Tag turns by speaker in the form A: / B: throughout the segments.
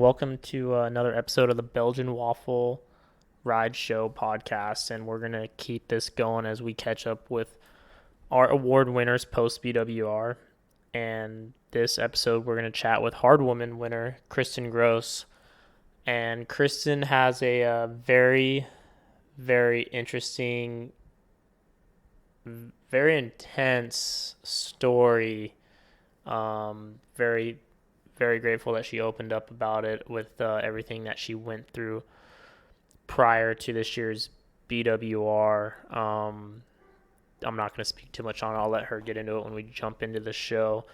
A: Welcome to another episode of the Belgian Waffle Ride Show podcast, and we're gonna keep this going as we catch up with our award winners post BWR. And this episode, we're gonna chat with Hardwoman winner Kristen Gross, and Kristen has a very, very interesting, very intense story. Very, very grateful that she opened up about it with everything that she went through prior to this year's BWR. I'm not going to speak too much on it. I'll let her get into it when we jump into the show.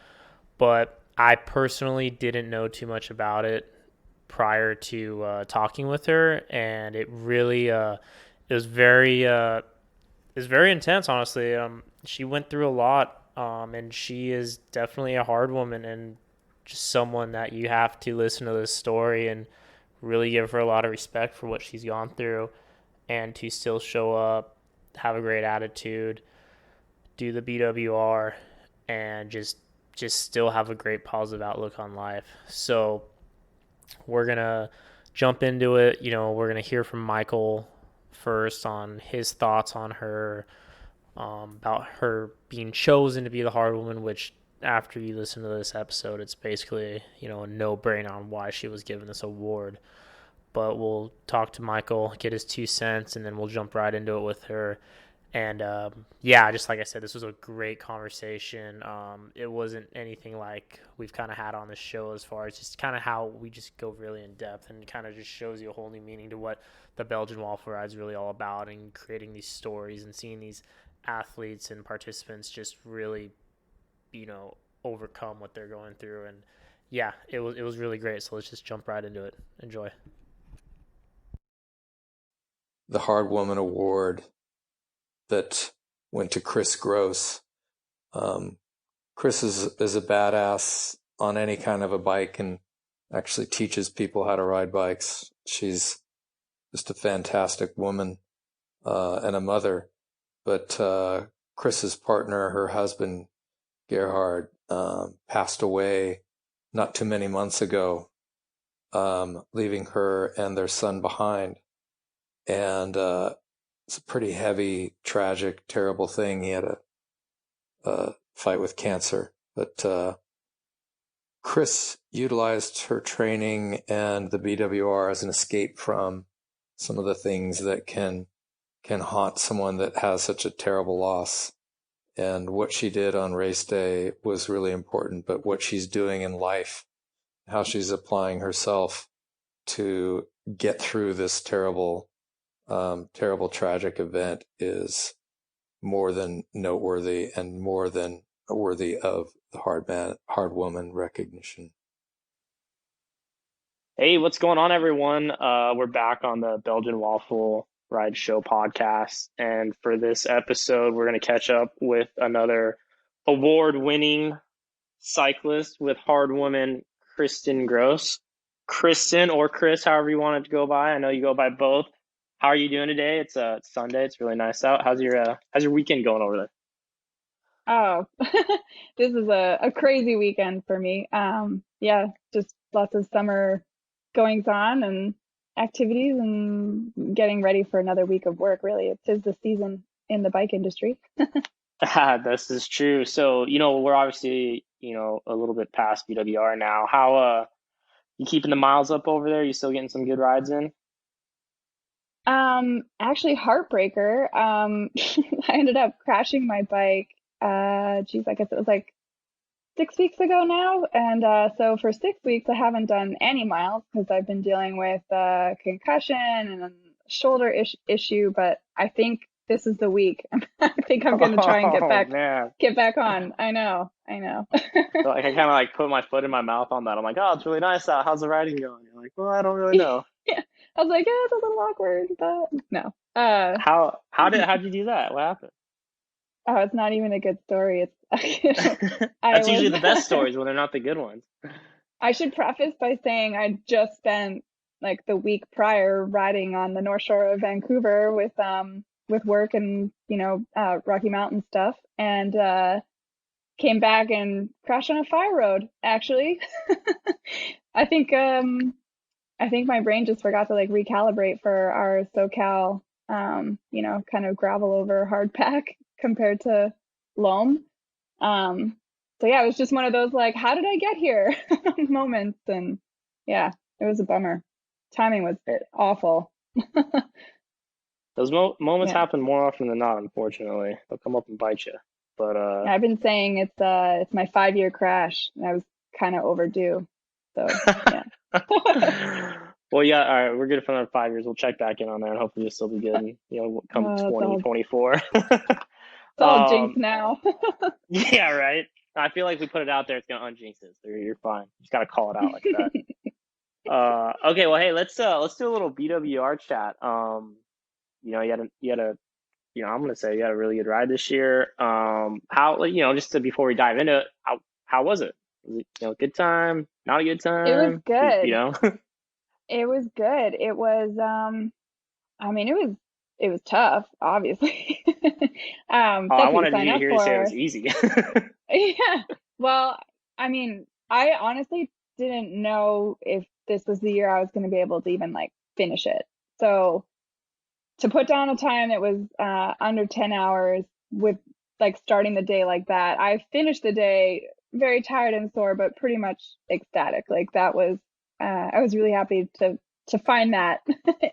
A: But I personally didn't know too much about it prior to talking with her, and it really it was very intense. Honestly, she went through a lot, and she is definitely a hard woman and just someone that you have to listen to this story and really give her a lot of respect for what she's gone through and to still show up, have a great attitude, do the BWR, and just still have a great positive outlook on life. So we're gonna jump into it. We're gonna hear from Michael first on his thoughts on her, about her being chosen to be the hard woman, which after you listen to this episode, it's basically, a no-brainer on why she was given this award. But we'll talk to Michael, get his 2 cents, and then we'll jump right into it with her. And yeah, just like I said, this was a great conversation. It wasn't anything like we've kind of had on the show, as far as just kind of how we just go really in depth and kind of just shows you a whole new meaning to what the Belgian Waffle Ride is really all about, and creating these stories and seeing these athletes and participants just really, overcome what they're going through. And yeah, it was really great. So let's just jump right into it. Enjoy.
B: The Hardwoman Award that went to Kris Gross. Kris is a badass on any kind of a bike and actually teaches people how to ride bikes. She's just a fantastic woman and a mother. But Kris's partner, her husband, Gerhard, passed away not too many months ago, leaving her and their son behind. And it's a pretty heavy, tragic, terrible thing. He had a fight with cancer. But Kris utilized her training and the BWR as an escape from some of the things that can haunt someone that has such a terrible loss. And what she did on race day was really important, but what she's doing in life, how she's applying herself to get through this terrible, tragic event is more than noteworthy and more than worthy of the hard woman recognition.
A: Hey, what's going on, everyone? We're back on the Belgian Waffle Ride Show podcast. And for this episode, we're going to catch up with another award-winning cyclist with hard woman Kristen Gross. Kristen, or Kris, however you want it to go by. I know you go by both. How are you doing today? It's Sunday. It's really nice out. How's your weekend going over there?
C: Oh, this is a crazy weekend for me. Yeah, just lots of summer goings on and activities and getting ready for another week of work, really. It is the season in the bike industry.
A: This is true. So, we're obviously, a little bit past BWR now. How you keeping the miles up over there? You still getting some good rides in?
C: Actually, heartbreaker. I ended up crashing my bike. Geez, I guess it was like 6 weeks ago now. And so for 6 weeks, I haven't done any miles because I've been dealing with concussion and a shoulder issue. But I think this is the week. I think I'm gonna try and
A: Oh man.
C: get back on. I know, I know.
A: So, like, I kind of like put my foot in my mouth on that. I'm like, oh, it's really nice out. How's the riding going? You're like, well, I don't really know.
C: Yeah, I was like, yeah, it's a little awkward, but no.
A: How'd you do that? What happened?
C: Oh, it's not even a good story. It's I
A: That's usually
C: was
A: the best stories when they're not the good ones.
C: I should preface by saying I just spent like the week prior riding on the North Shore of Vancouver with work and Rocky Mountain stuff, and came back and crashed on a fire road actually. I think I think my brain just forgot to like recalibrate for our SoCal, kind of gravel over hard pack compared to loam. Um, so yeah, it was just one of those like, how did I get here moments. And yeah, it was a bummer. Timing was awful.
D: Those moments
C: Yeah.
D: happen more often than not, unfortunately. They'll come up and bite you. But
C: I've been saying it's my 5-year crash. And I was kind of overdue. So yeah.
D: well, yeah, all right, we're good for another 5 years. We'll check back in on there and hopefully you'll still be good, come
C: It's all
D: 2024.
C: jinx now.
D: Yeah, right. I feel like we put it out there, it's gonna unjinx it. So you're fine. You just gotta call it out like that. Okay, well, hey, let's do a little BWR chat. I'm gonna say you had a really good ride this year. Before we dive into it, how was it? Was it, good time, not a good
C: It was
D: time?
C: good. It was good. It was I mean it was tough, obviously.
D: I
C: Tough to
D: wanted
C: sign
D: you to
C: up
D: hear you say it
C: for.
D: was easy.
C: Yeah. Well, I mean, I honestly didn't know if this was the year I was going to be able to even like finish it. So to put down a time that was under 10 hours with like starting the day like that, I finished the day very tired and sore, but pretty much ecstatic. Like that was, I was really happy to find that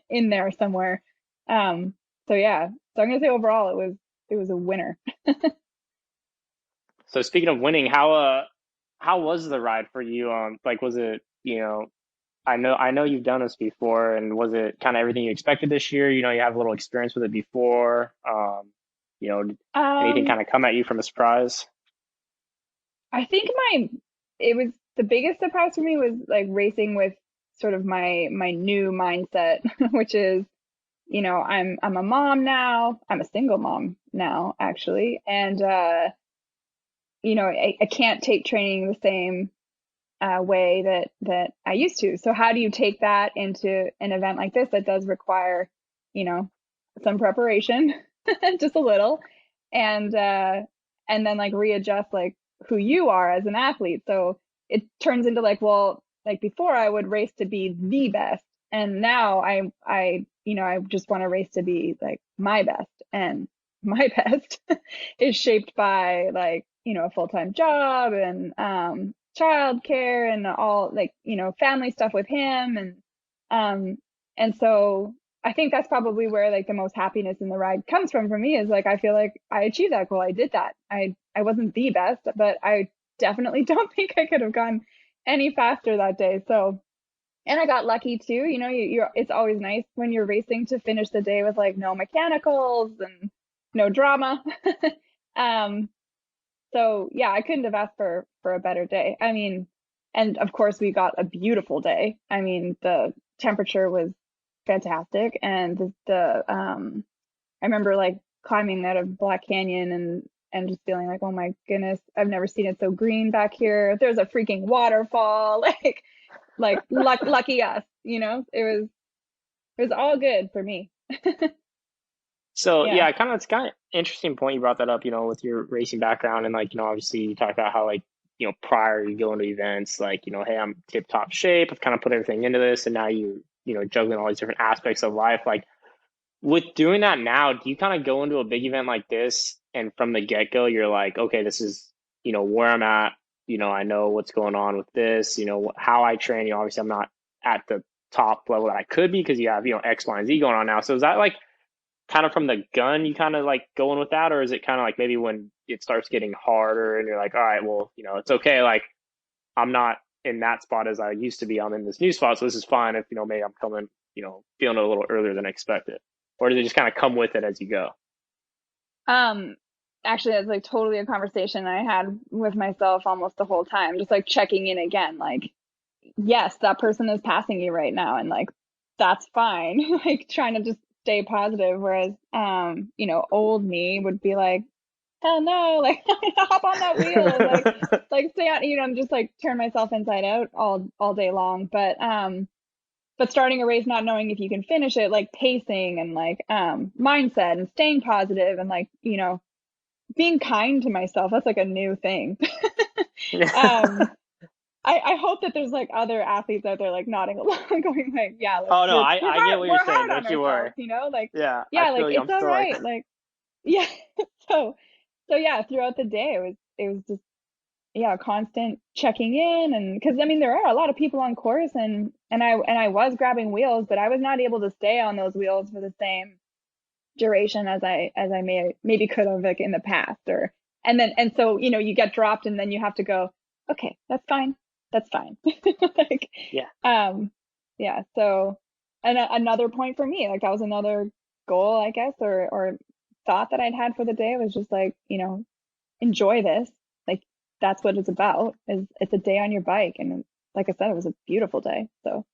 C: in there somewhere. So yeah, so I'm gonna say overall it was a winner.
D: So speaking of winning, how was the ride for you? Like was it, I know you've done this before, and was it kind of everything you expected this year? You have a little experience with it before. Did anything
C: Um,
D: kind of come at you from a surprise?
C: I think it was the biggest surprise for me was like racing with sort of my new mindset, which is, I'm a mom now. I'm a single mom now, actually, and I can't take training the same way that I used to. So how do you take that into an event like this that does require, you know, some preparation, just a little, and then like readjust like who you are as an athlete. So it turns into like, well, like before I would race to be the best, and now I just want to race to be like my best, and my best is shaped by like, a full-time job and childcare and all like, family stuff with him. Um, and so I think that's probably where like the most happiness in the ride comes from for me is like, I feel like I achieved that goal. I did that. I wasn't the best, but I definitely don't think I could have gone any faster that day. So, and I got lucky too. It's always nice when you're racing to finish the day with like no mechanicals and no drama. um, so yeah, I couldn't have asked for a better day. I mean, and of course we got a beautiful day. I mean, the temperature was fantastic, and I remember like climbing out of Black Canyon and just feeling like, oh my goodness, I've never seen it so green back here. There's a freaking waterfall, lucky us, it was all good for me.
D: So
C: Yeah.
D: yeah, it's kind of interesting point you brought that up, with your racing background and like, obviously you talked about how like, prior you go into events, like, hey, I'm tip top shape. I've kind of put everything into this, and now juggling all these different aspects of life. Like with doing that now, do you kind of go into a big event like this and from the get go, you're like, okay, this is, where I'm at, I know what's going on with this, how I train, obviously I'm not at the top level that I could be because you have, X, Y, and Z going on now. So is that like kind of from the gun, you kind of like going with that, or is it kind of like maybe when it starts getting harder and you're like, all right, well, it's okay. Like I'm not in that spot as I used to be. I'm in this new spot, so this is fine. If maybe I'm coming, feeling it a little earlier than expected, or does it just kind of come with it as you go?
C: Um, Actually, that's like totally a conversation I had with myself almost the whole time, just like checking in again, like, yes, that person is passing you right now, and like that's fine. Like trying to just stay positive. Whereas old me would be like, hell no, like hop on that wheel and like stay out, and just like turn myself inside out all day long. But starting a race not knowing if you can finish it, like pacing and like mindset and staying positive and like, being kind to myself, that's like a new thing. um I hope that there's like other athletes out there like nodding along, going like, yeah, like
D: Oh no,
C: we're
D: I get
C: hard,
D: what you're
C: we're
D: saying.
C: hard
D: Don't
C: on
D: you
C: ourselves,
D: worry.
C: you know, like
D: Yeah, I
C: yeah, like
D: feel you. I'm
C: it's all
D: still like,
C: right, like yeah. So so yeah, throughout the day it was just yeah, constant checking in, and because I mean there are a lot of people on course, and I was grabbing wheels, but I was not able to stay on those wheels for the same duration as I maybe could have like in the past, or and so you know you get dropped and then you have to go, okay, that's fine like
D: yeah.
C: um yeah. So and another point for me, like that was another goal I guess, or thought that I'd had for the day, was just like, you know, enjoy this, like that's what it's about, is it's a day on your bike, and like I said, it was a beautiful day. So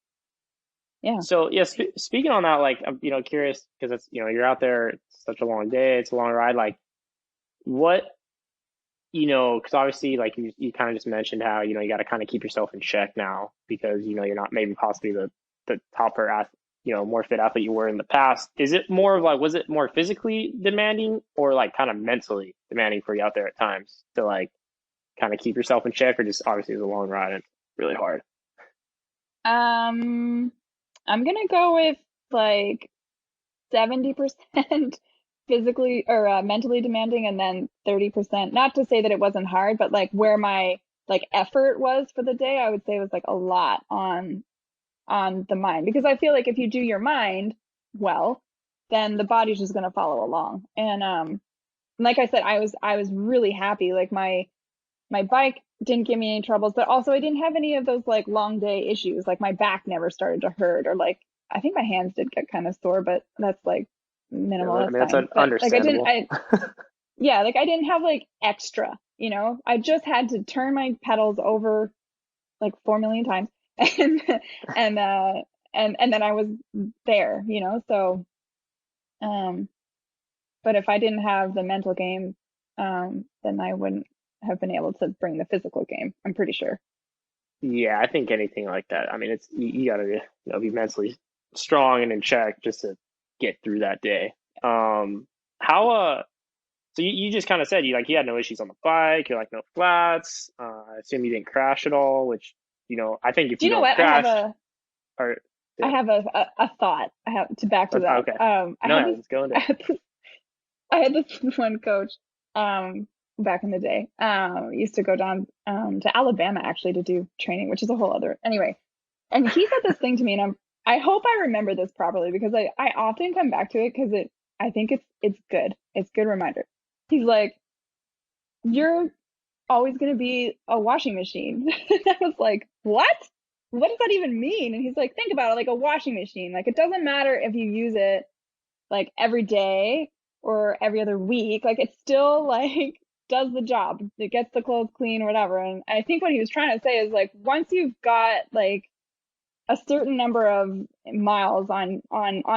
C: yeah.
D: So yeah, speaking on that, like I'm curious because it's you're out there. It's such a long day. It's a long ride. Like what because obviously like you kind of just mentioned how you got to kind of keep yourself in check now because you're not maybe possibly the topper more fit athlete you were in the past. Is it more of like, was it more physically demanding or like kind of mentally demanding for you out there at times to like kind of keep yourself in check, or just obviously it was a long ride and really hard?
C: um I'm gonna go with like 70% physically or mentally demanding, and then 30%, not to say that it wasn't hard, but like where my like effort was for the day, I would say it was like a lot on the mind, because I feel like if you do your mind well, then the body's just going to follow along. And like I said, I was really happy, like my bike didn't give me any troubles, but also I didn't have any of those like long day issues. Like my back never started to hurt, or like I think my hands did get kind of sore, but that's like
D: Yeah,
C: minimal.
D: I
C: That's
D: mean, that's
C: fine. But like
D: understandable.
C: yeah, like I didn't have like extra, you know, I just had to turn my pedals over like 4 million times and, and, uh, and then I was there, you know, so, um, but if I didn't have the mental game, then I wouldn't have been able to bring the physical game, I'm pretty sure.
D: Yeah, I think anything like that. I mean, it's you got to be mentally strong and in check just to get through that day. How so you just kind of said you had no issues on the bike. You're like no flats. I assume you didn't crash at all, which I think if
C: Do
D: you
C: you know
D: don't
C: what?
D: crash or
C: I
D: yeah,
C: have a thought. I have to back to that.
D: okay,
C: I
D: no,
C: had
D: yeah,
C: this,
D: let's go into
C: I
D: it.
C: had this, I had this one coach, back in the day. Used to go down, to Alabama actually to do training, which is a whole other, anyway. And he said this thing to me, and I hope I remember this properly, because I often come back to it because I think it's good. It's a good reminder. He's like, you're always going to be a washing machine. I was like, what? What does that even mean? And he's like, think about it like a washing machine. Like, it doesn't matter if you use it like every day or every other week. Like, it still like does the job. It gets the clothes clean, whatever. And I think what he was trying to say is like, once you've got like a certain number of miles on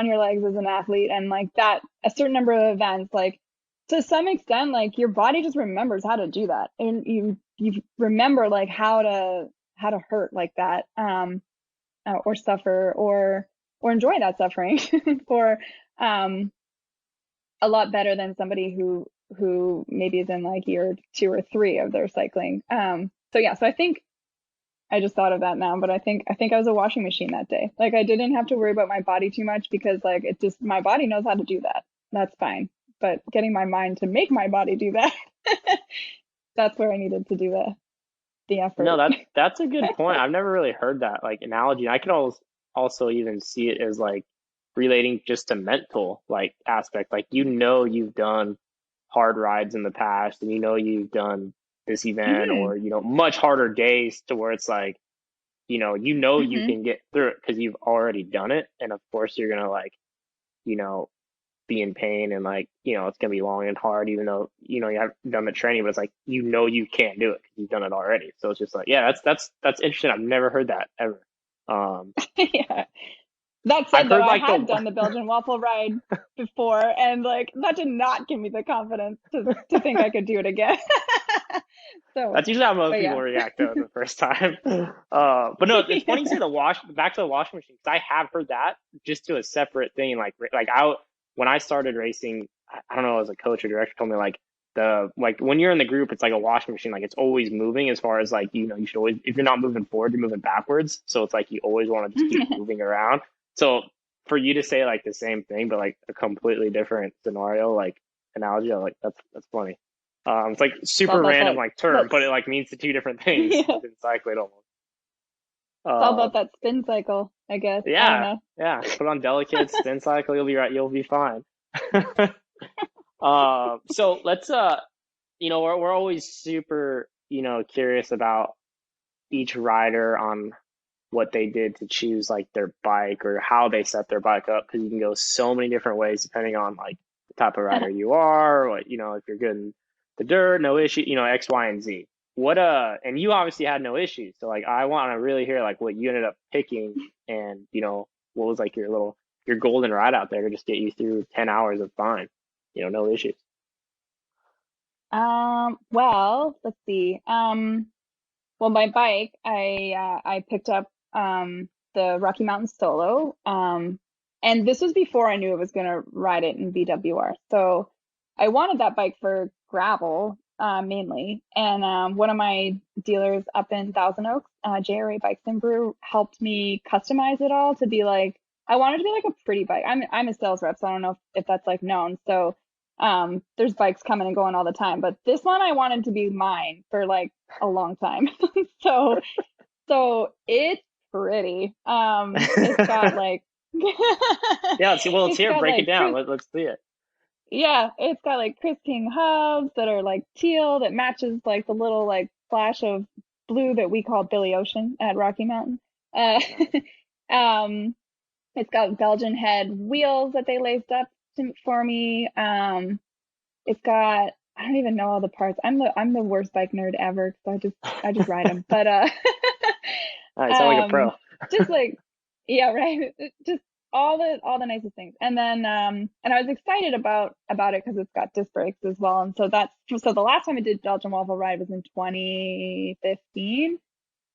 C: your legs as an athlete, and like that a certain number of events, like to some extent like your body just remembers how to do that, and you remember like how to hurt like that, or suffer, or enjoy that suffering for um a lot better than somebody who maybe is in like year 2 or 3 of their cycling. So yeah, so I think I just thought of that now, but I think I was a washing machine that day. Like I didn't have to worry about my body too much, because like it just, my body knows how to do that. That's fine. But getting my mind to make my body do that, that's where I needed to do the
D: No,
C: effort.
D: that's a good point.
C: So,
D: I've never really heard that like analogy. I could also even see it as like relating just to mental like aspect. Like you've done hard rides in the past, and you've done this event,
C: hmm
D: or much harder days to where it's like you
C: hmm
D: can get through it because you've already done it, and of course you're gonna like you know be in pain, and like it's gonna be long and hard, even though you haven't done the training, but it's like you can't do it because you've done it already. So it's just like, yeah, that's interesting. I've never heard that ever. um
C: yeah. That
D: I've
C: said, though,
D: heard
C: I
D: like
C: had
D: the
C: done the Belgian waffle ride before, and like that did not give me the confidence to think I could do it again. So,
D: that's usually how
C: but
D: most people
C: yeah.
D: react to it the first time. But no, it's funny you say the back to the washing machine, because I have heard that just to a separate thing. Like I when I started racing, I don't know, as a coach or director told me like like when you're in the group, it's like a washing machine. Like it's always moving as far as like, you should always, if you're not moving forward, you're moving backwards. So it's like you always want to just keep moving around. So for you to say like the same thing, but like a completely different scenario, like analogy, like that's funny. It's like super random like term, but it like means the two different things within cycling almost.
C: It's all about that spin cycle, I guess.
D: Yeah,
C: I don't know.
D: yeah. Put on delicate spin cycle, you'll be right. You'll be fine. So let's we're always super curious about each rider on what they did to choose like their bike or how they set their bike up, because you can go so many different ways depending on like the type of rider you are, or if you're good in the dirt, no issue, X, Y, and Z. What and you obviously had no issues, so like I want to really hear like what you ended up picking, and what was like your golden ride out there to just get you through 10 hours of fine, no issues.
C: Well, let's see. Well, my bike, I picked up the Rocky Mountain Solo. And this was before I knew I was gonna ride it in BWR. So I wanted that bike for gravel, mainly. And one of my dealers up in Thousand Oaks, JRA Bikes and Brew, helped me customize it all to be like, I wanted to be like a pretty bike. I'm a sales rep, so I don't know if that's like known. So there's bikes coming and going all the time, but this one I wanted to be mine for like a long time. so it's pretty. It's got like
D: yeah, let's hear, break it down. Let's see it.
C: Yeah, it's got like Kris King hubs that are like teal that matches like the little like flash of blue that we call Billy Ocean at Rocky Mountain. It's got Belgian head wheels that they laced up for me. It's got, I don't even know all the parts. I'm the worst bike nerd ever, so I just ride them. But
D: I sound like a pro.
C: Just like, yeah, right. Just all the nicest things. And then and I was excited about it because it's got disc brakes as well. And so the last time I did Belgian Waffle ride was in 2015,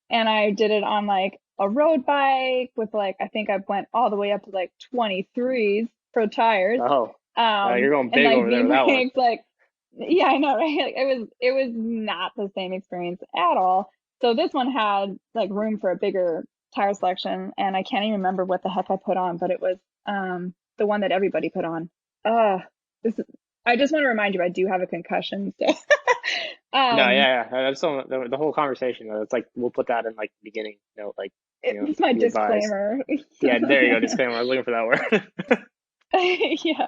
C: and I did it on like a road bike with like, I think I went all the way up to like 23s for tires.
D: Oh, you're going big over there with that one.
C: Like, yeah, I know, right? Like, it was not the same experience at all. So this one had like room for a bigger tire selection, and I can't even remember what the heck I put on, but it was the one that everybody put on. I just want to remind you, I do have a concussion. So
D: no, yeah. That's the whole conversation. It's like we'll put that in like the beginning note, like
C: it's my disclaimer.
D: Yeah, there you go, disclaimer. I was looking for that word.
C: Yeah.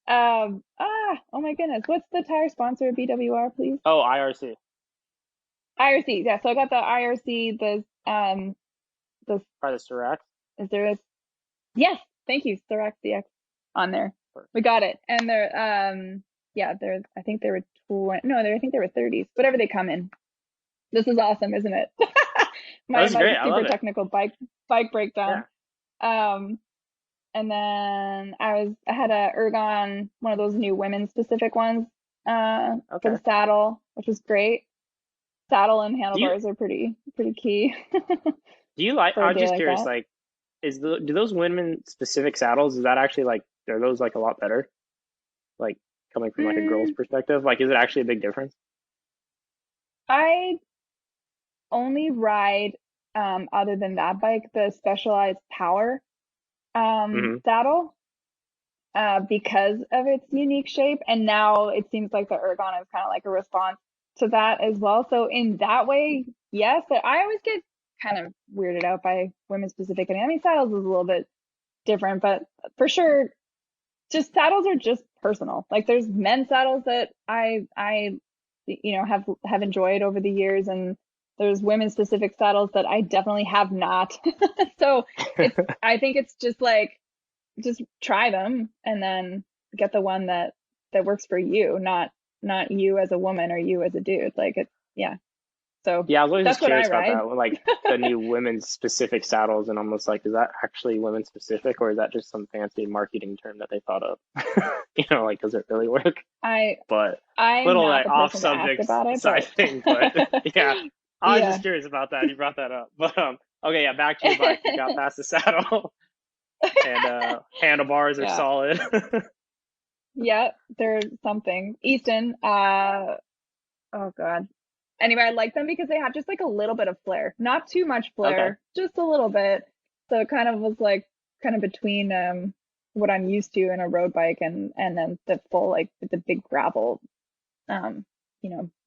C: Oh my goodness. What's the tire sponsor of BWR, please?
D: Oh, IRC.
C: IRC, yeah. So I got the IRC, the
D: Sirac.
C: Is there a, yes, thank you, Sirac CX on there. We got it. And they're I think they were 20, no, I think they were 30s, whatever they come in. This is awesome, isn't it? my
D: great.
C: Super technical bike breakdown. Yeah. And then I had a Ergon, one of those new women specific ones, for the saddle, which was great. Saddle and handlebars are pretty key.
D: Do you like? I'm just curious. Like, do those women specific saddles? Is that actually like? Are those like a lot better? Like coming from like a girl's perspective, like is it actually a big difference?
C: I only ride, other than that bike, the Specialized Power saddle, because of its unique shape, and now it seems like the Ergon is kind of like a response to that as well. So in that way, yes, but I always get kind of weirded out by women specific. I mean, saddles is a little bit different, but for sure, just saddles are just personal. Like there's men's saddles that I have enjoyed over the years, and there's women specific saddles that I definitely have not. So I think it's just like, just try them and then get the one that works for you, not you as a woman or you as a dude. Like it's, yeah. So
D: yeah, I was always just curious about that, like the new women's specific saddles, and almost like, is that actually women specific, or is that just some fancy marketing term that they thought of? Like, does it really work? I'm little like off subject side thing, but yeah, I was just curious about that. You brought that up, but okay, yeah, back to your bike. You got past the saddle, and handlebars are solid.
C: Yeah, there's something. Easton, oh God. Anyway, I like them because they have just like a little bit of flair. Not too much
D: Okay.
C: flair, just a little bit. So it kind of was like kind of between what I'm used to in a road bike and then the full like the big gravel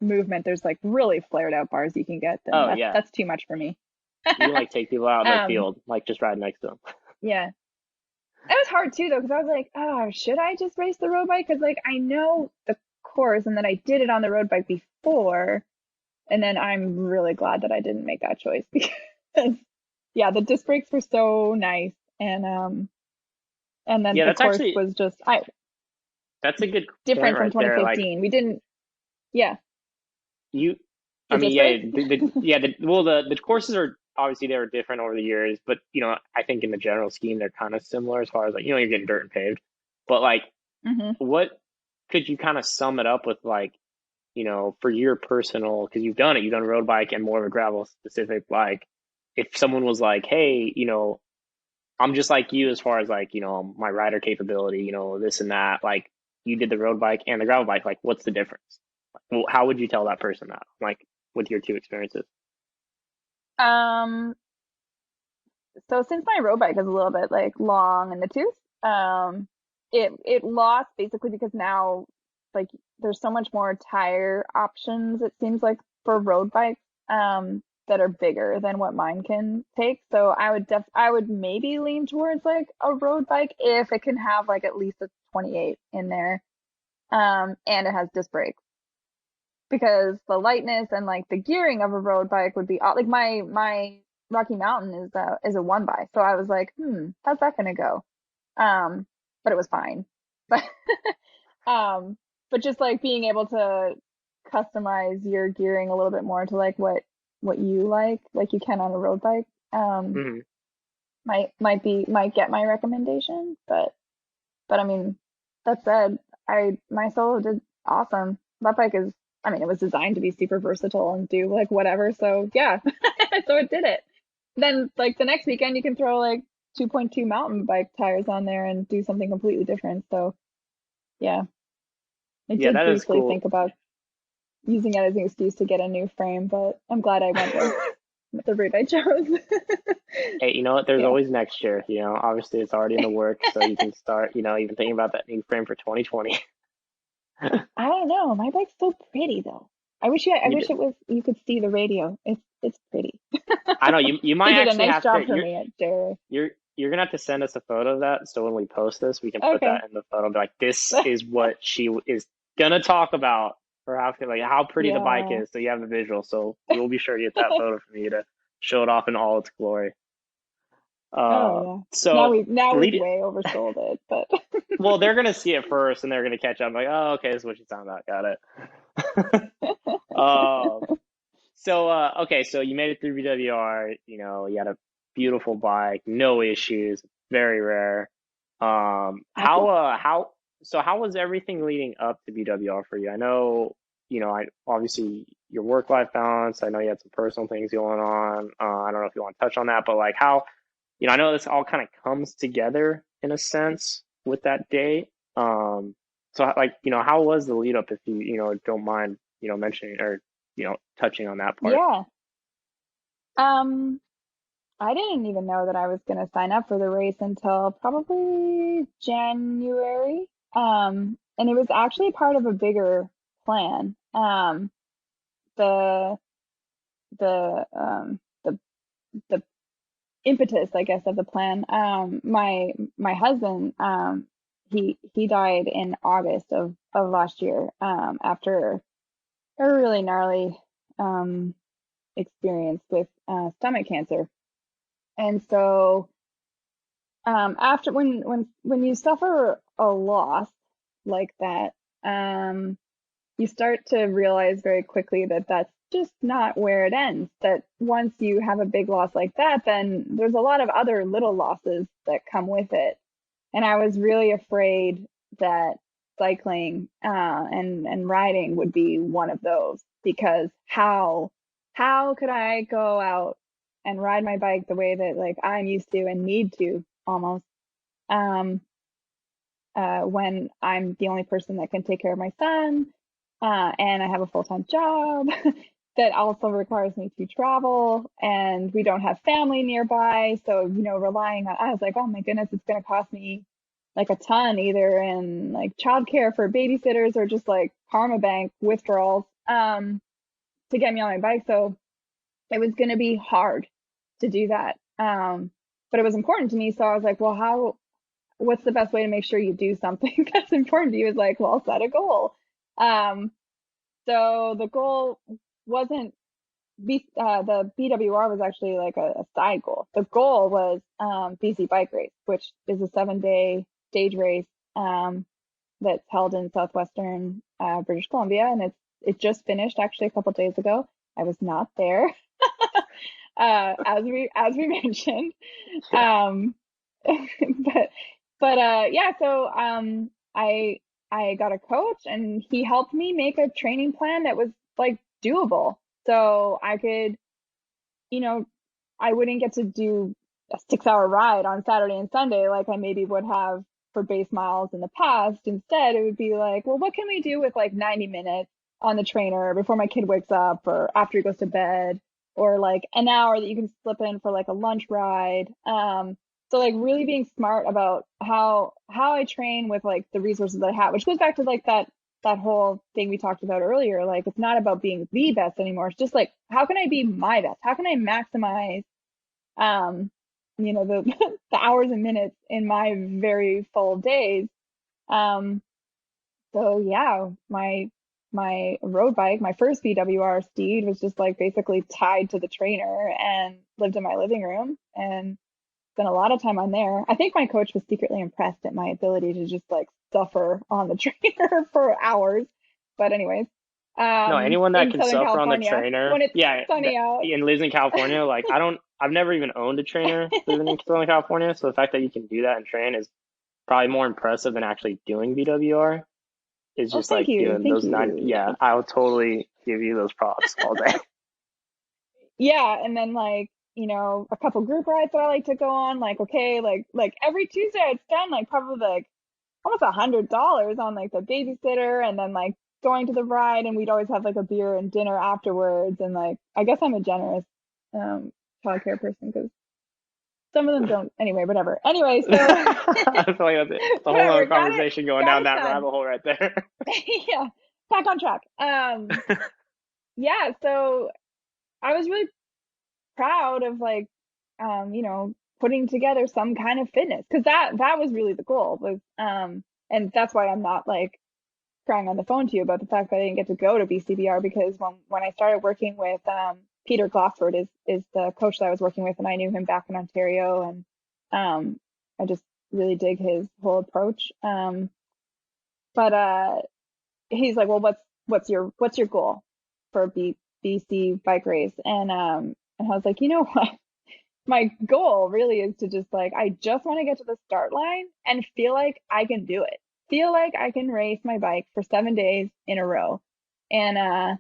C: movement. There's like really flared out bars you can get, then
D: Oh
C: that's
D: yeah.
C: that's too much for me.
D: You can like take people out in the
C: Um,
D: field, like just ride next to them.
C: yeah. It was hard too though, because I was like, oh, should I just race the road bike? Because like I know the course and that I did it on the road bike before, and then I'm really glad that I didn't make that choice because yeah, the disc brakes were so nice, and then
D: Yeah,
C: the
D: that's
C: course
D: actually
C: was just I
D: that's a good point
C: different from
D: right there. Like
C: 2015. We didn't, yeah,
D: you, I
C: the
D: mean,
C: disc
D: yeah,
C: brakes.
D: the courses are obviously they were different over the years, but I think in the general scheme they're kind of similar as far as like you're getting dirt and paved, but like
C: Hmm.
D: what could you kind of sum it up with like for your personal, because you've done road bike and more of a gravel specific, like if someone was like, hey, I'm just like you as far as like, my rider capability, this and that, like you did the road bike and the gravel bike, like what's the difference? Well, how would you tell that person that, like with your two experiences?
C: Um, so since my road bike is a little bit like long in the tooth, it lost basically because now like there's so much more tire options it seems like for road bikes that are bigger than what mine can take. So I would maybe lean towards like a road bike if it can have like at least a 28 in there, and it has disc brakes because the lightness and like the gearing of a road bike would be like my Rocky Mountain is a one by. So I was like, how's that gonna go? But it was fine. But um, but just like being able to customize your gearing a little bit more to like what you like you can on a road bike,
D: Hmm.
C: might get my recommendation. But I mean, that said, I my solo did awesome. That bike is, I mean, it was designed to be super versatile and do like whatever. So yeah, so it did it. Then like the next weekend, you can throw like 2.2 mountain bike tires on there and do something completely different. So yeah, I
D: Yeah,
C: did
D: that is
C: briefly
D: cool.
C: think about using it as an excuse to get a new frame, but I'm glad I went with the route I chose.
D: Hey, you know what? There's
C: Yeah.
D: always next year. Obviously it's already in the works, so you can start, even thinking about that new frame for 2020.
C: I don't know. My bike's so pretty though. I
D: You
C: wish
D: did.
C: it was, you could see the radio. It's pretty.
D: I know you
C: They
D: might
C: did a
D: actually
C: nice
D: have to.
C: job for me at Dare.
D: You're gonna have to send us a photo of that, so when we post this, we can put
C: Okay.
D: that in the photo. And be like, this is what she is gonna talk about, or how pretty the bike
C: Yeah.
D: is, so you have the visual. So we'll be sure to get that photo from you to show it off in all its glory.
C: Oh yeah.
D: So
C: Now we've
D: lead.
C: way oversold it, but
D: Well, they're gonna see it first, and they're gonna catch up. Like, oh, okay, this is what she's talking about. Got it. Uh, okay, so you made it through BWR. You had a beautiful bike, no issues, very rare.
C: happy.
D: How was everything leading up to BWR for you? I know, I obviously your work-life balance. I know you had some personal things going on. I don't know if you want to touch on that, but like how, I know this all kind of comes together in a sense with that day. So like, how was the lead up if don't mind, mentioning or, touching on that part?
C: Yeah. Um, I didn't even know that I was gonna sign up for the race until probably January. And it was actually part of a bigger plan. The the the impetus, I guess, of the plan. My husband, he died in August of last year, after a really gnarly experience with stomach cancer. And so after when you suffer a loss like that, you start to realize very quickly that that's just not where it ends. That once you have a big loss like that, then there's a lot of other little losses that come with it. And I was really afraid that cycling and riding would be one of those, because how could I go out and ride my bike the way that like I'm used to and need to almost, um when I'm the only person that can take care of my son, and I have a full-time job that also requires me to travel, and we don't have family nearby. So, relying on, I was like, oh my goodness, it's going to cost me like a ton, either in like childcare for babysitters or just like Karma Bank withdrawals, to get me on my bike. So it was going to be hard to do that. But it was important to me. So I was like, well, what's the best way to make sure you do something that's important to you? Is like, well, set a goal. So the goal wasn't the BWR was actually like a side goal. The goal was BC Bike Race, which is a 7-day stage race that's held in southwestern British Columbia, and it just finished actually a couple days ago. I was not there, as we mentioned, but yeah. So I got a coach, and he helped me make a training plan that was like doable. So I could, I wouldn't get to do a 6-hour ride on Saturday and Sunday like I maybe would have for base miles in the past. Instead, it would be like, well, what can we do with like 90 minutes on the trainer before my kid wakes up or after he goes to bed, or like an hour that you can slip in for like a lunch ride. So like really being smart about how I train with like the resources that I have, which goes back to like that whole thing we talked about earlier. Like, it's not about being the best anymore. It's just like, how can I be my best? How can I maximize, the the hours and minutes in my very full days? So yeah, my road bike, my first BWR Steed, was just like basically tied to the trainer and lived in my living room and spent a lot of time on there. I think my coach was secretly impressed at my ability to just like suffer on the trainer for hours. But anyways,
D: No, anyone that
C: in
D: can
C: Southern
D: suffer on the
C: California
D: trainer,
C: when it's
D: yeah,
C: sunny out.
D: and lives in California, like I've never even owned a trainer living in Southern California. So the fact that you can do that and train is probably more impressive than actually doing BWR. Is
C: Oh,
D: just
C: thank
D: like
C: you,
D: doing
C: thank
D: those nine.
C: you.
D: Yeah, I'll totally give you those props all day.
C: Yeah, and then like, a couple group rides that I like to go on, like, okay, like every Tuesday I'd spend like probably like almost $100 on like the babysitter, and then like going to the ride, and we'd always have like a beer and dinner afterwards. And like, I guess I'm a generous childcare person, because some of them don't. Anyway, whatever. Anyway, so
D: I feel like that's it. It's a whole other conversation going
C: got
D: down
C: it
D: that
C: done.
D: rabbit hole right there.
C: Yeah, back on track. Yeah, so I was really proud of like, putting together some kind of fitness, because that was really the goal, was, and that's why I'm not like crying on the phone to you about the fact that I didn't get to go to BCBR, because when I started working with Peter Glossford is the coach that I was working with, and I knew him back in Ontario, and I just really dig his whole approach. But he's like, well, what's your goal for BC bike race? And I was like, you know what? My goal really is to just like, I just want to get to the start line and feel like I can do it. Feel like I can race my bike for 7 days in a row. And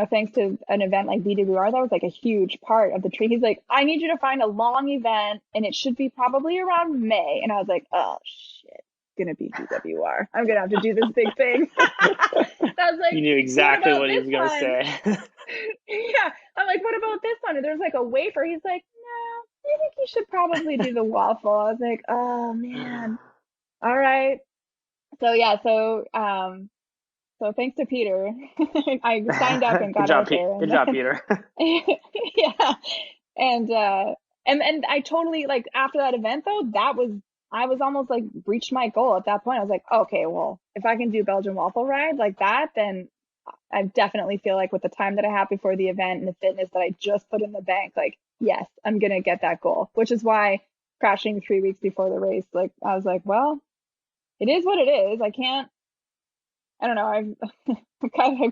C: thanks to an event like BWR, that was like a huge part of the tree. He's like, I need you to find a long event, and it should be probably around May. And I was like, oh shit, it's gonna be BWR. I'm gonna have to do this big thing. I was like,
D: You knew exactly what he was gonna
C: one?
D: say.
C: Yeah, I'm like, what about this one? And there's like a wafer. He's like, no, I think you should probably do the waffle. I was like, oh man, all right. So yeah, so thanks to Peter, I signed up and
D: Good
C: got
D: job,
C: out there.
D: Good
C: And
D: job, Peter.
C: yeah, and I totally, like, after that event though, I was almost like reached my goal at that point. I was like, okay, well, if I can do Belgian waffle ride like that, then I definitely feel like with the time that I have before the event and the fitness that I just put in the bank, like, yes, I'm gonna get that goal. Which is why crashing 3 weeks before the race, like, I was like, well, it is what it is. I don't know. I've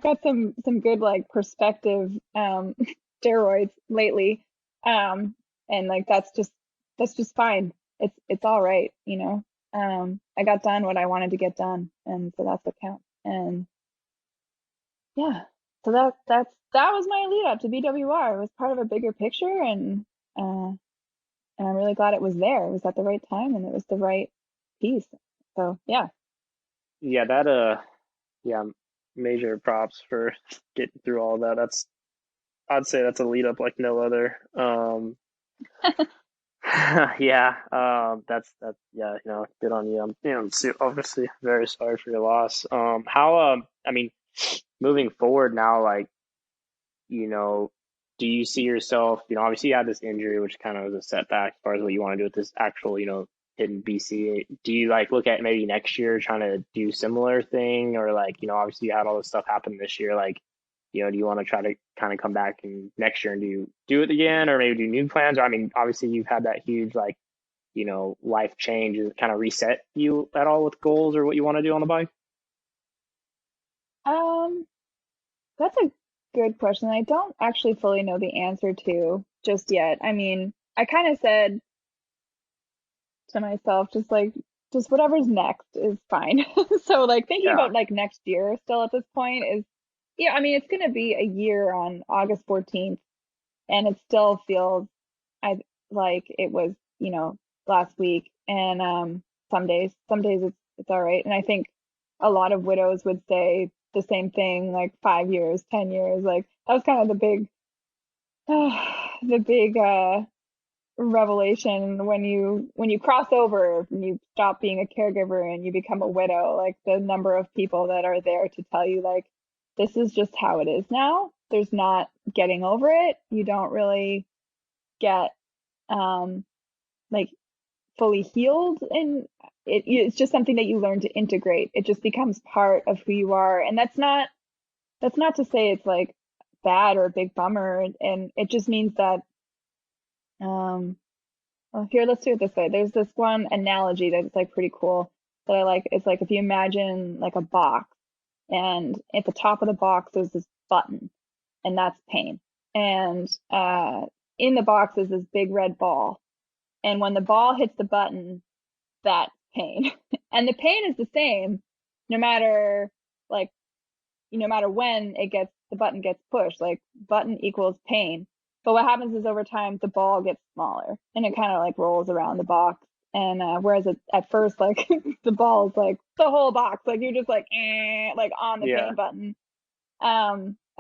C: got some good like perspective steroids lately, and like that's just fine. It's all right, you know. I got done what I wanted to get done, and so that's what counts. And yeah, so that was my lead up to BWR. It was part of a bigger picture, and I'm really glad it was there. It was at the right time, and it was the right peace. So yeah.
D: Yeah, yeah, major props for getting through all that. I'd say that's a lead up like no other. Yeah, yeah, good on you. I'm, obviously very sorry for your loss. I mean, moving forward now, like, you know, do you see yourself, obviously you had this injury, which kind of was a setback as far as what you want to do with this actual, hitting BC. Do you like look at maybe next year trying to do similar thing, or like, obviously you had all this stuff happen this year, like, do you want to try to kind of come back and next year and do it again, or maybe do new plans? Or I mean, obviously you've had that huge like, life change. Does it kind of reset you at all with goals or what you want to do on the bike?
C: Um, that's a good question. I don't actually fully know the answer to just yet. I mean, I kind of said to myself, just whatever's next is fine. So like thinking
D: Yeah.
C: about like next year still at this point is, yeah, I mean, it's going to be a year on August 14th, and it still feels I like it was, last week. And some days it's all right. And I think a lot of widows would say the same thing, like 5 years, 10 years. Like that was kind of the big revelation when you cross over and you stop being a caregiver and you become a widow, like the number of people that are there to tell you like this is just how it is now. There's not getting over it. You don't really get like fully healed, and it's just something that you learn to integrate. It just becomes part of who you are, and that's not to say it's like bad or a big bummer, and it just means that well, here, let's do it this way. There's this one analogy that's like pretty cool that I like. It's like if you imagine like a box, and at the top of the box there's this button, and that's pain. And in the box is this big red ball, and when the ball hits the button, that's pain. And the pain is the same no matter like no matter when the button gets pushed. Like button equals pain. But what happens is over time the ball gets smaller and it kind of like rolls around the box. And whereas at first like the ball is like the whole box, like you're just like like on the
D: Yeah.
C: pain button.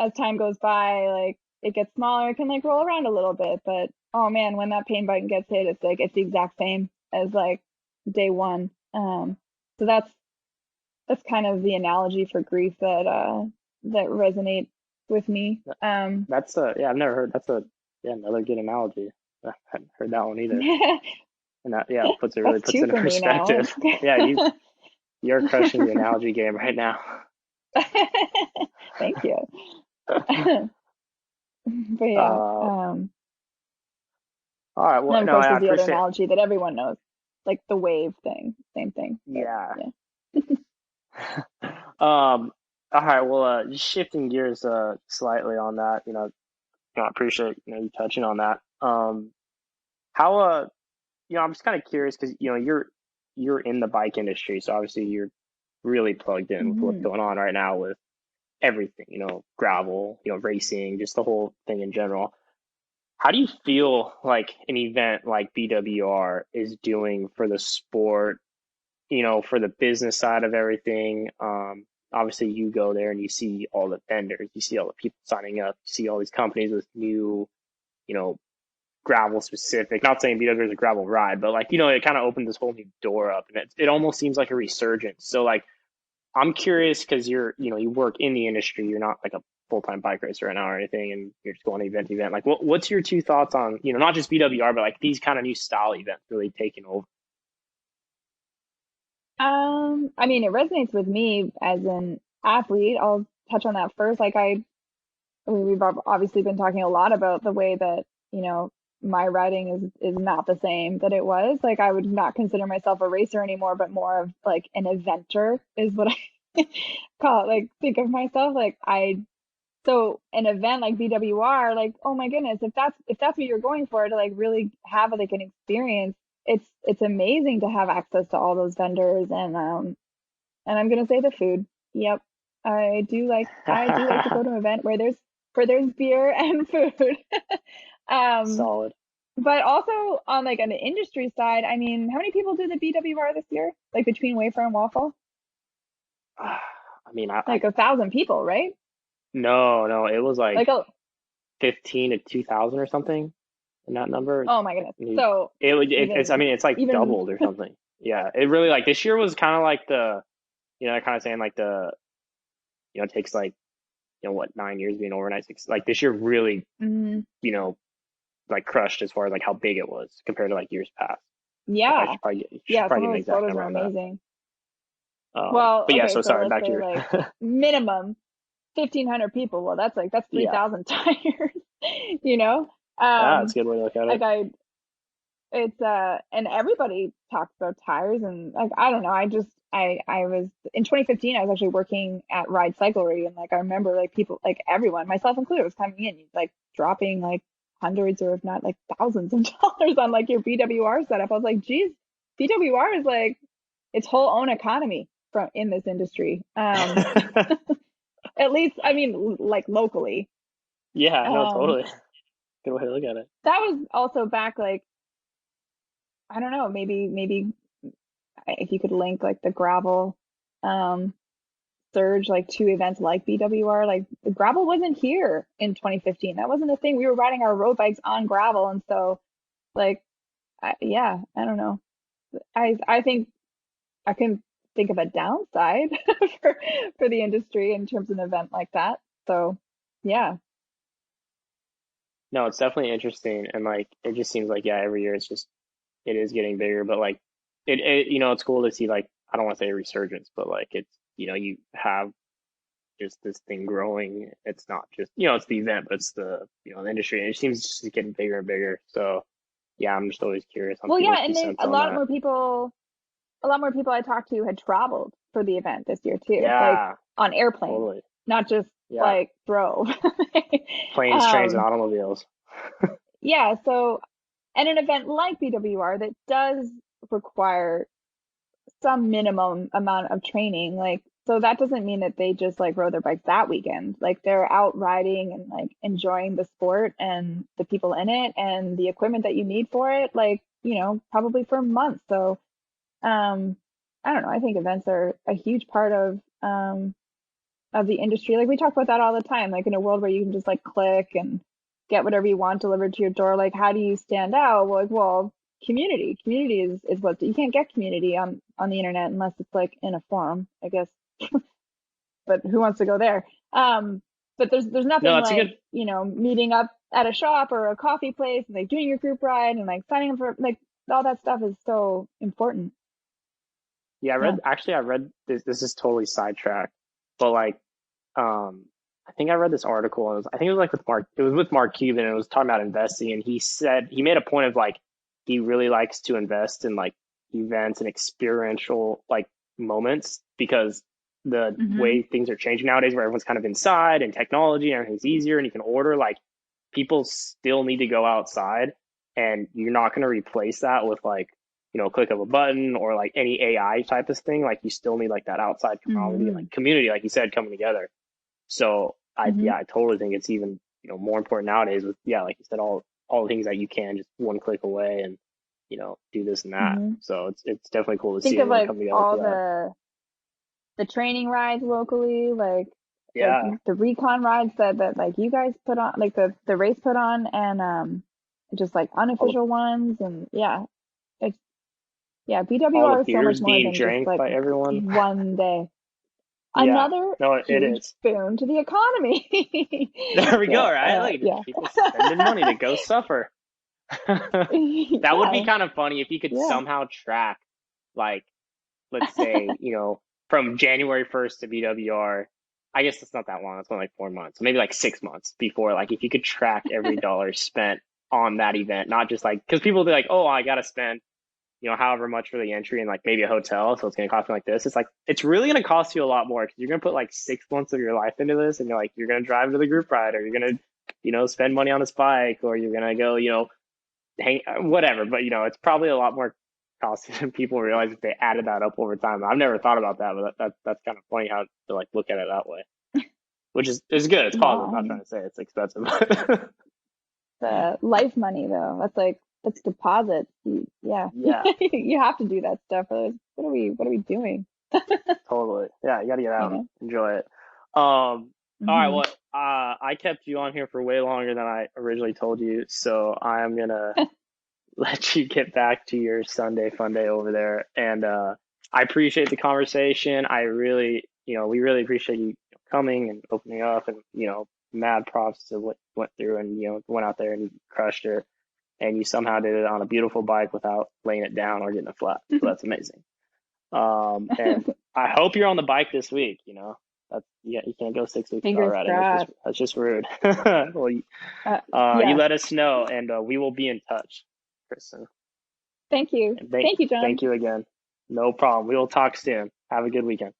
C: As time goes by, like it gets smaller, it can like roll around a little bit, but oh man, when that pain button gets hit, it's like it's the exact same as like day one. So that's kind of the analogy for grief that resonates with me.
D: Yeah, I've never heard another good analogy. I hadn't heard that one either. And that puts it
C: That's two
D: in
C: for me now.
D: perspective. Yeah, you're crushing the analogy game right now.
C: Thank you. But yeah.
D: All right. Well,
C: And of
D: no,
C: course,
D: I
C: there's the other
D: appreciate.
C: analogy that everyone knows, like the wave thing. Same thing. But,
D: Yeah.
C: yeah.
D: All right. Well, just shifting gears slightly on that. I appreciate you touching on that. How I'm just kind of curious because you're in the bike industry, so obviously you're really plugged in with what's
C: Mhm.
D: going on right now with everything, gravel, racing, just the whole thing in general. How do you feel like an event like BWR is doing for the sport, for the business side of everything? Obviously you go there and you see all the vendors, you see all the people signing up, you see all these companies with new, you know, gravel specific, not saying BWR is a gravel ride, but like, it kind of opened this whole new door up, and it almost seems like a resurgence. So like, I'm curious because you work in the industry. You're not like a full-time bike racer right now or anything, and you're just going event to event. Like, what's your two thoughts on, not just BWR, but like these kind of new style events really taking over?
C: I mean, it resonates with me as an athlete. I'll touch on that first. Like we've obviously been talking a lot about the way that, my riding is not the same that it was. Like I would not consider myself a racer anymore, but more of like an eventer is what I call it. Like think of myself like so an event like BWR, like, oh my goodness, if that's what you're going for, to like really have like an experience, it's amazing to have access to all those vendors, and I'm gonna say the food. Yep. I do like to go to an event where there's beer and food. Um
D: Solid.
C: but also on like an industry side, I mean, how many people do the BWR this year? Like between Wafer and Waffle?
D: I mean,
C: Like 1,000 people, right?
D: no, it was like
C: Like, oh,
D: 15 to 2,000 or something in that number.
C: oh my goodness. So
D: It's, I
C: even
D: mean, it's like
C: even
D: doubled or something. Yeah, it really like this year was kind of like kind of saying like it takes like, what, 9 years being overnight six. Like this year really,
C: mm,
D: like crushed as far as like how big it was compared to like years past. I
C: yeah,
D: should
C: yeah, some
D: probably get
C: of
D: an
C: those
D: exact
C: photos
D: number
C: were
D: on that.
C: amazing. Well,
D: But yeah,
C: okay,
D: so
C: so
D: sorry,
C: let's
D: back to
C: say
D: your
C: like minimum 1,500 people. Well, that's
D: yeah,
C: 3,000 tires, you know?
D: it's a good way to look at
C: Like
D: it.
C: it's and everybody talks about tires and like I don't know, I was in 2015 I was actually working at Ride Cyclery and like I remember like people like everyone, myself included, was coming in like dropping like hundreds or if not like thousands of dollars on like your BWR setup. I was like, geez, BWR is like its whole own economy from in this industry. At least I mean like locally.
D: Yeah, no,
C: Um
D: totally. Good way to look at it.
C: that was also back like I don't know, maybe if you could link like the gravel um surge like to events like BWR, like the gravel wasn't here in 2015. That wasn't a thing. We were riding our road bikes on gravel, and so like yeah, I don't know. I think I can think of a downside for the industry in terms of an event like that. So yeah.
D: No, it's definitely interesting, and like it just seems like, yeah, every year it is getting bigger, but like it's cool to see, like, I don't want to say a resurgence, but like it's, you have just this thing growing. It's not just, it's the event, but it's the industry, and it seems just to getting bigger and bigger. So yeah, I'm just always curious on
C: Well, yeah,
D: people's
C: and
D: two
C: then
D: cents on that.
C: a lot more people I talked to had traveled for the event this year too, like
D: Yeah,
C: on airplanes,
D: totally.
C: not just
D: Yeah,
C: like drove.
D: planes, trains, and
C: um,
D: automobiles.
C: yeah, so and an event like BWR that does require some minimum amount of training, like so that doesn't mean that they just like rode their bikes that weekend. Like they're out riding and like enjoying the sport and the people in it and the equipment that you need for it, like, probably for months. So I don't know. I think events are a huge part of the industry. Like we talk about that all the time. Like in a world where you can just like click and get whatever you want delivered to your door, like how do you stand out? Well, community. Community is what you can't get community on the internet unless it's like in a forum, I guess. But who wants to go there? But there's
D: No,
C: nothing
D: that's a
C: like,
D: good.
C: meeting up at a shop or a coffee place and like doing your group ride and like signing up for like all that stuff is so important.
D: Yeah,
C: Yeah.
D: I read this. This is totally sidetracked, but like, I think I read this article, and I think it was like with Mark. It was with Mark Cuban, and it was talking about investing, and he said he made a point of like he really likes to invest in like events and experiential like moments, because the
C: Mm-hmm.
D: way things are changing nowadays, where everyone's kind of inside and technology and everything's easier and you can order, like people still need to go outside, and you're not going to replace that with like, click of a button or like any AI type of thing. Like you still need like that outside community and
C: Mm-hmm.
D: like community, like you said, coming together. So
C: Mm-hmm.
D: I totally think it's even, more important nowadays with, yeah, like you said, all the things that you can just one click away and, do this and that.
C: Mm-hmm.
D: So it's definitely cool to see
C: Think of
D: everyone
C: like
D: come together
C: all
D: for that.
C: the training rides locally, like
D: Yeah.
C: the recon rides that like you guys put on, like the race put on, and just like
D: All
C: unofficial ones, and yeah, it's yeah,
D: all the
C: BWR is so much
D: beers
C: more
D: being
C: than just
D: drank
C: like
D: by everyone.
C: one day.
D: Yeah.
C: Another
D: No, it
C: huge
D: is.
C: boon to the economy.
D: There we go,
C: Yeah,
D: right? Like just
C: yeah.
D: people spending money to go suffer. That would be
C: Yeah,
D: kind of funny if you could
C: yeah.
D: somehow track, like, let's say, from January 1st to BWR. I guess it's not that long. It's only like 4 months, maybe like 6 months before. Like, if you could track every dollar spent on that event, not just like, because people will be like, oh, I got to spend, however much for the entry and like maybe a hotel. So it's going to cost me like this. It's like, it's really going to cost you a lot more because you're going to put like 6 months of your life into this. And you're going to drive to the group ride, or you're going to, spend money on this bike, or you're going to go, hang, whatever. But it's probably a lot more costly than people realize if they added that up over time. I've never thought about that, but that's kind of funny how to like look at it that way, which is good. It's positive. I'm not
C: Yeah.
D: trying to say it's expensive.
C: The life money though, that's like that's deposits. Yeah.
D: Yeah,
C: You have to do that stuff. Otherwise, what are we doing?
D: totally. Yeah, you got to get
C: You
D: out,
C: know?
D: enjoy it. All right,
C: Hmm.
D: well, I kept you on here for way longer than I originally told you, so I am gonna let you get back to your Sunday fun day over there. And I appreciate the conversation. I really, we really appreciate you coming and opening up, and mad props to what you went through, and went out there and you crushed it, and you somehow did it on a beautiful bike without laying it down or getting a flat. So that's amazing. And I hope you're on the bike this week. That's, yeah, you can't go 6 weeks without
C: Fingers
D: riding.
C: crossed.
D: That's just rude. Well, you
C: Yes.
D: let us know, and we will be in touch, Kristen.
C: Thank you.
D: And
C: Thank you, John.
D: thank you again. No problem. We will talk soon. Have a good weekend.